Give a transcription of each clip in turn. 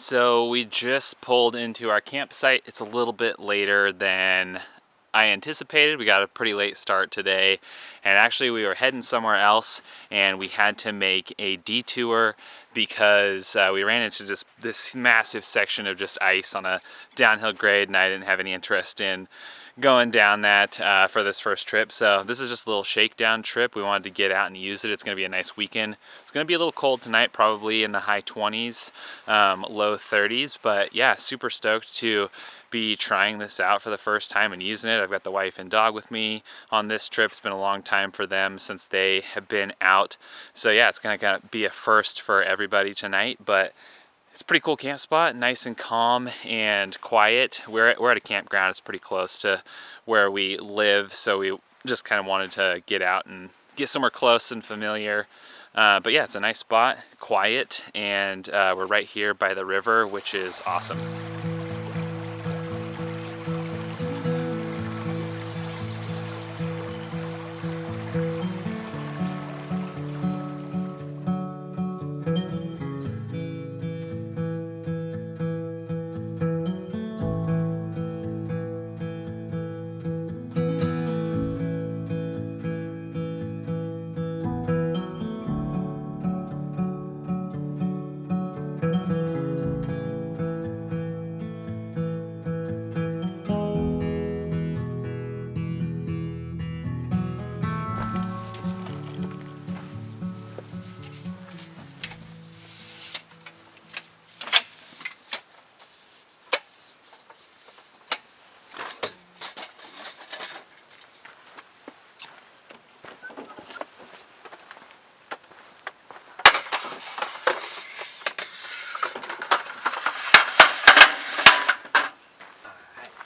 So we just pulled into our campsite. It's a little bit later than I anticipated. We got a pretty late start today, and actually we were heading somewhere else and we had to make a detour because we ran into just this massive section of just ice on a downhill grade, and I didn't have any interest in going down that for this first trip. So this is just a little shakedown trip. We wanted to get out and use it. It's going to be a nice weekend. It's going to be a little cold tonight, probably in the high 20s, low 30s, but yeah, super stoked to be trying this out for the first time and using it. I've got the wife and dog with me on this trip. It's been a long time for them since they have been out. So yeah, it's going to be a first for everybody tonight, but it's a pretty cool camp spot, nice and calm and quiet. We're at a campground. It's pretty close to where we live, so we just kind of wanted to get out and get somewhere close and familiar. But yeah, it's a nice spot, quiet, and we're right here by the river, which is awesome.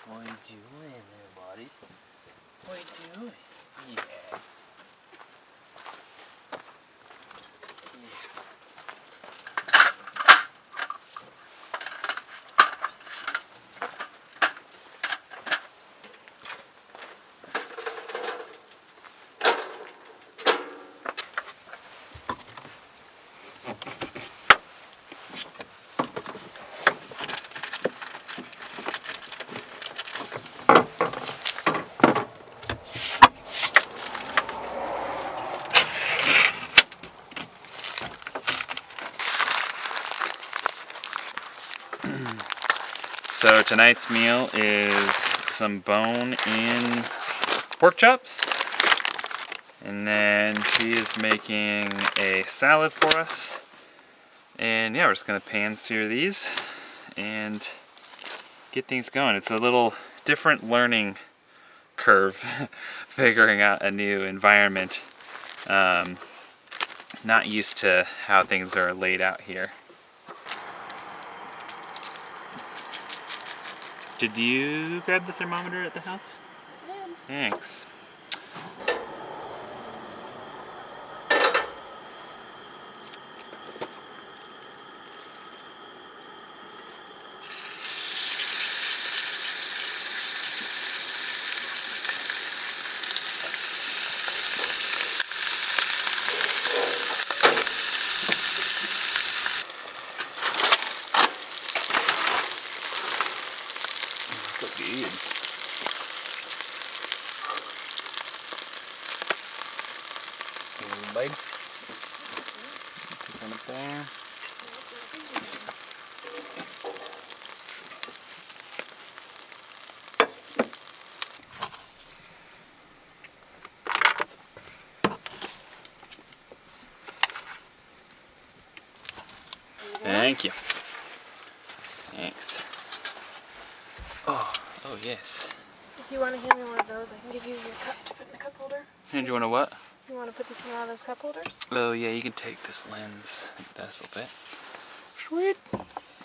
What are you doing there, buddies? What are you doing? Yes. So tonight's meal is some bone-in pork chops, and then she is making a salad for us. And yeah, we're just gonna pan sear these and get things going. It's a little different learning curve, figuring out a new environment. Not used to how things are laid out here. Did you grab the thermometer at the house? Yeah. Thanks. So good. Babe. Put one up there. Thank you. Thanks. Oh yes. If you want to hand me one of those, I can give you your cup to put in the cup holder. And you want to what? You want to put this in one of those cup holders? Oh yeah, you can take this lens. I think that's a little bit. Sweet.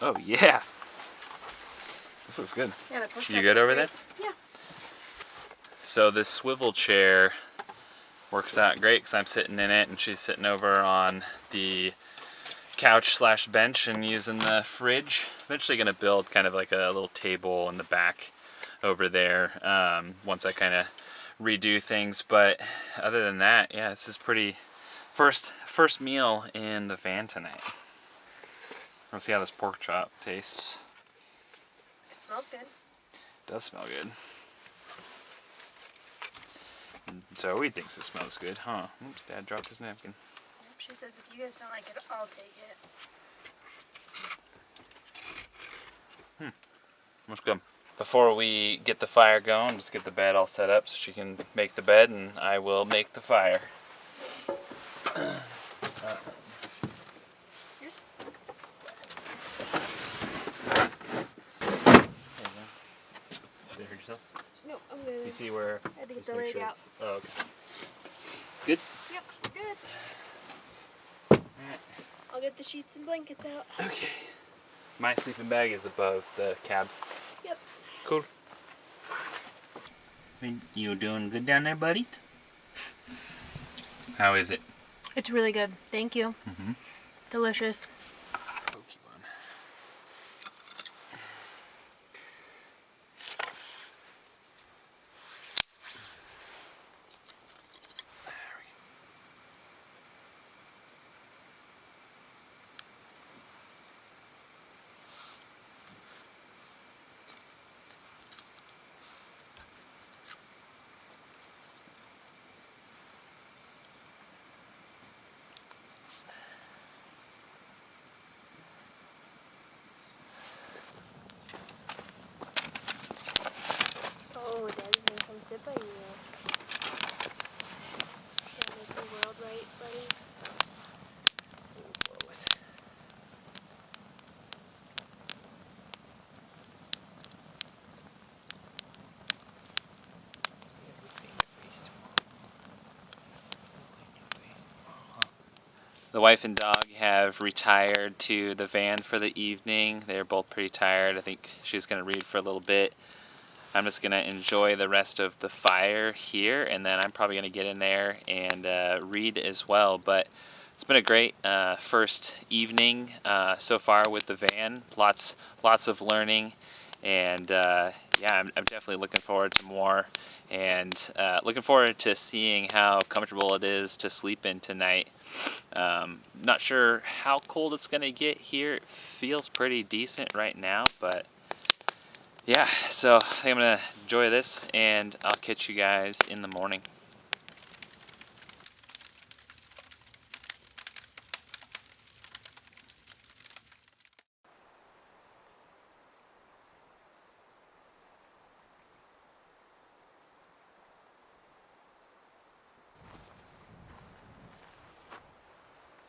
Oh yeah. This looks good. Yeah, the push You good over there? Yeah. So this swivel chair works out great because I'm sitting in it and she's sitting over on the couch / bench and using the fridge. Eventually going to build kind of like a little table in the back over there once I kind of redo things. But other than that, yeah, this is pretty first meal in the van tonight. Let's see how this pork chop tastes. It smells good. It does smell good. Zoe thinks it smells good, huh? Oops, Dad dropped his napkin. She says if you guys don't like it, I'll take it. That's good. Before we get the fire going, just get the bed all set up so she can make the bed and I will make the fire. Did you hurt yourself? No, I'm good. You see where? I had to get just the make leg sure out. it's- Oh, okay. Good? Yep, good. I'll get the sheets and blankets out. Okay. My sleeping bag is above the cab. Yep. Cool. You doing good down there, buddy? How is it? It's really good. Thank you. Mm-hmm. Delicious. Pokey one. Oh, Daddy's gonna come sit by you. Gonna make the world right, buddy. The wife and dog have retired to the van for the evening. They're both pretty tired. I think she's going to read for a little bit. I'm just going to enjoy the rest of the fire here, and then I'm probably going to get in there and read as well. But it's been a great first evening so far with the van. Lots of learning, and yeah, I'm definitely looking forward to more, and looking forward to seeing how comfortable it is to sleep in tonight. Not sure how cold it's going to get here. It feels pretty decent right now, but yeah, so I think I'm going to enjoy this, and I'll catch you guys in the morning.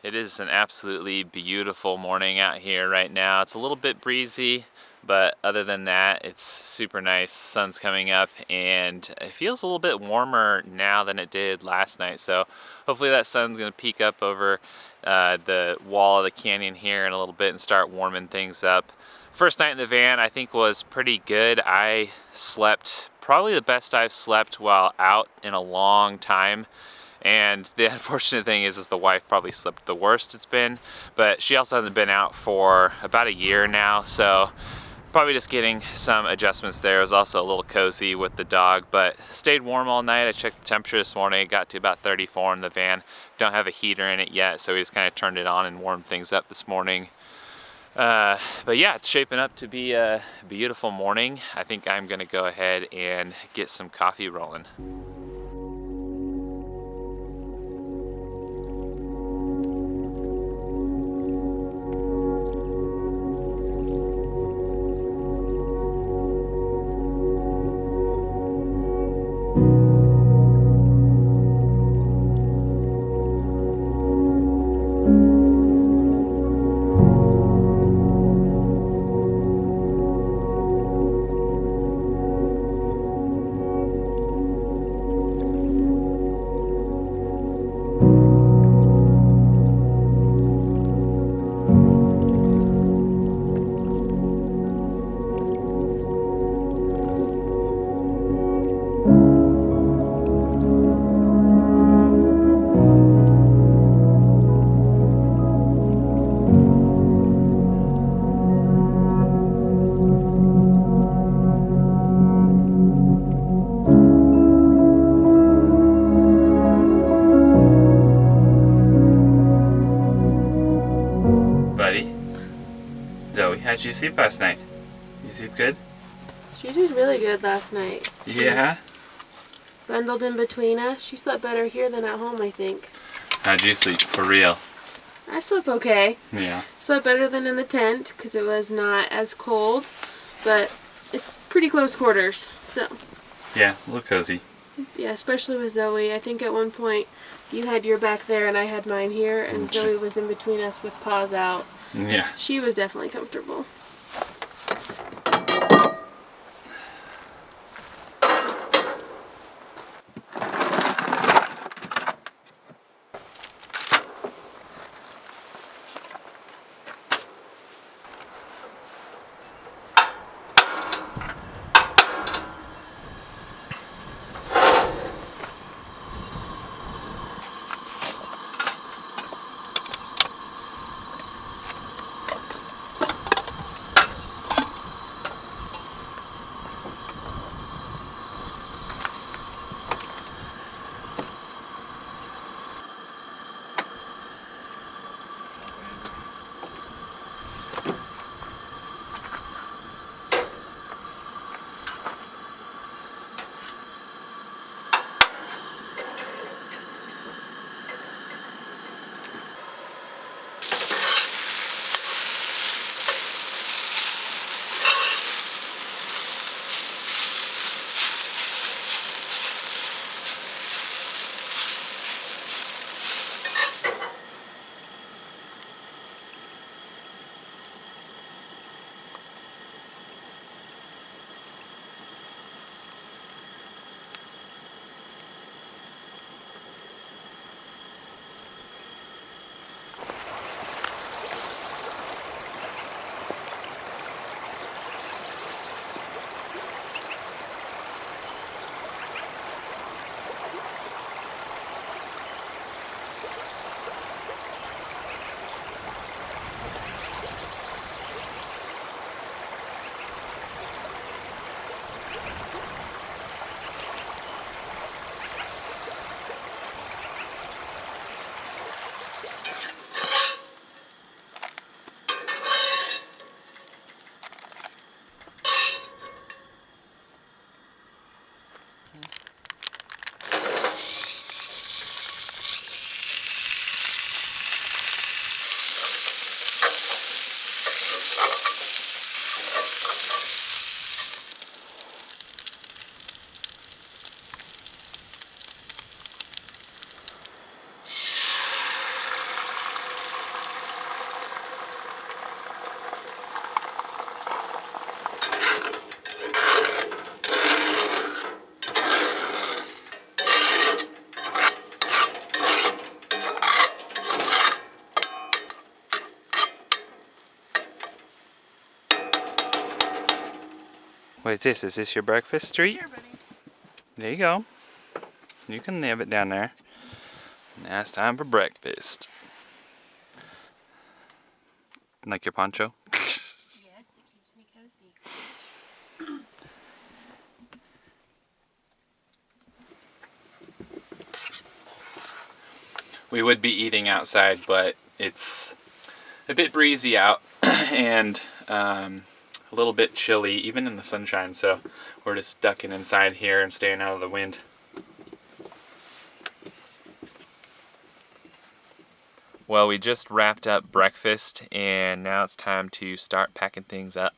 It is an absolutely beautiful morning out here right now. It's a little bit breezy, but other than that, it's super nice. The sun's coming up, and it feels a little bit warmer now than it did last night. So hopefully that sun's gonna peek up over the wall of the canyon here in a little bit and start warming things up. First night in the van, I think, was pretty good. I slept probably the best I've slept while out in a long time. And the unfortunate thing is the wife probably slept the worst it's been, but she also hasn't been out for about a year now, so probably just getting some adjustments there. It was also a little cozy with the dog, but stayed warm all night. I checked the temperature this morning. It got to about 34 in the van. Don't have a heater in it yet, so we just kind of turned it on and warmed things up this morning. But yeah, it's shaping up to be a beautiful morning. I think I'm gonna go ahead and get some coffee rolling. How'd you sleep last night? You sleep good? She did really good last night. Yeah? Bundled in between us. She slept better here than at home, I think. How'd you sleep, for real? I slept okay. Yeah. Slept better than in the tent because it was not as cold, but it's pretty close quarters, so. Yeah, a little cozy. Yeah, especially with Zoe. I think at one point you had your back there and I had mine here, and Zoe was in between us with paws out. Yeah. She was definitely comfortable. What is this? Is this your breakfast treat? Here, buddy. There you go. You can leave it down there. Now it's time for breakfast. Like your poncho? Yes, it keeps me cozy. We would be eating outside, but it's a bit breezy out and a little bit chilly, even in the sunshine, so we're just ducking inside here and staying out of the wind. Well, we just wrapped up breakfast and now it's time to start packing things up.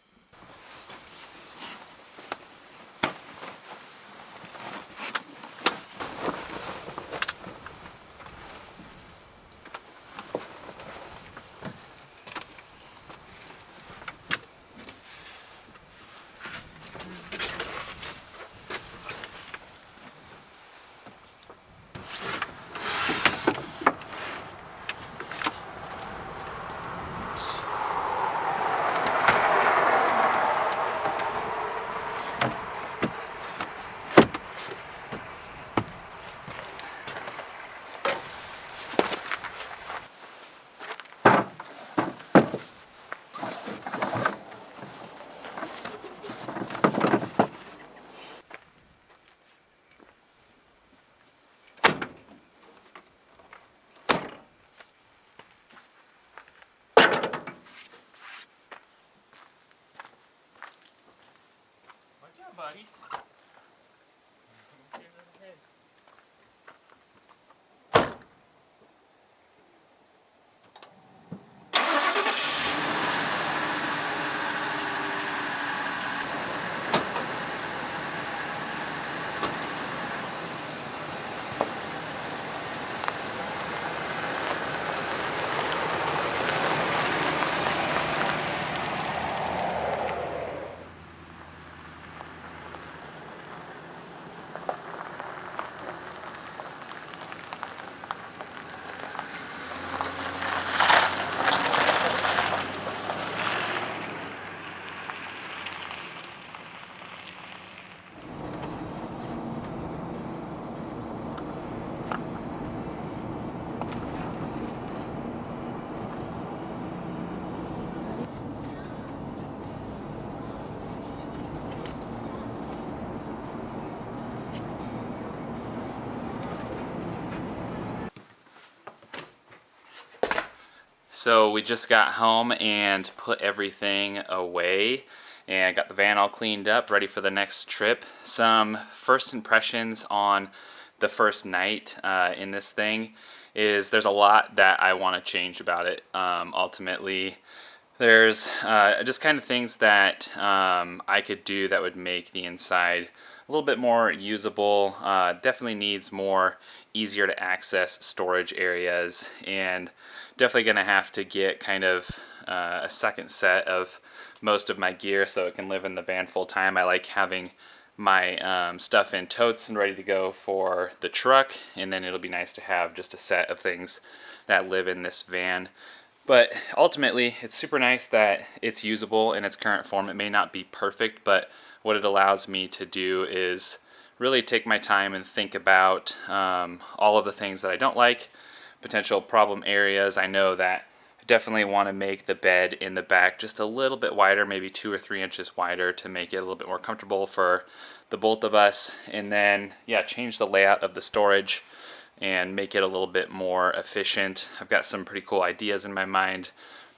buddies. So we just got home and put everything away and got the van all cleaned up, ready for the next trip. Some first impressions on the first night in this thing is there's a lot that I want to change about it. Ultimately, there's just kind of things that I could do that would make the inside a little bit more usable. Definitely needs more easier to access storage areas, and definitely going to have to get kind of a second set of most of my gear so it can live in the van full time. I like having my stuff in totes and ready to go for the truck, and then it'll be nice to have just a set of things that live in this van. But ultimately, it's super nice that it's usable in its current form. It may not be perfect, but what it allows me to do is really take my time and think about all of the things that I don't like, potential problem areas. I know that I definitely want to make the bed in the back just a little bit wider, maybe 2 or 3 inches wider, to make it a little bit more comfortable for the both of us. And then, yeah, change the layout of the storage and make it a little bit more efficient. I've got some pretty cool ideas in my mind,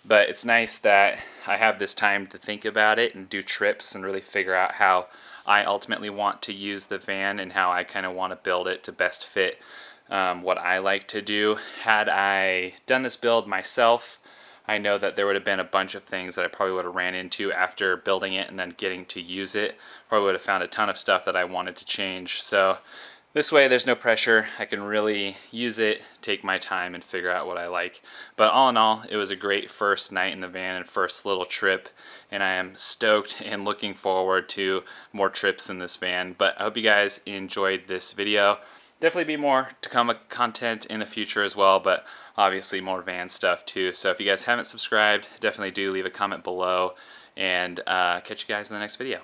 but it's nice that I have this time to think about it and do trips and really figure out how I ultimately want to use the van and how I kind of want to build it to best fit what I like to do. Had I done this build myself, I know that there would have been a bunch of things that I probably would have ran into after building it and then getting to use it. Probably would have found a ton of stuff that I wanted to change. So this way there's no pressure. I can really use it, take my time, and figure out what I like. But all in all, it was a great first night in the van and first little trip, and I am stoked and looking forward to more trips in this van. But I hope you guys enjoyed this video. Definitely be more to come of content in the future as well, but obviously more van stuff too. So if you guys haven't subscribed, definitely do leave a comment below, and catch you guys in the next video.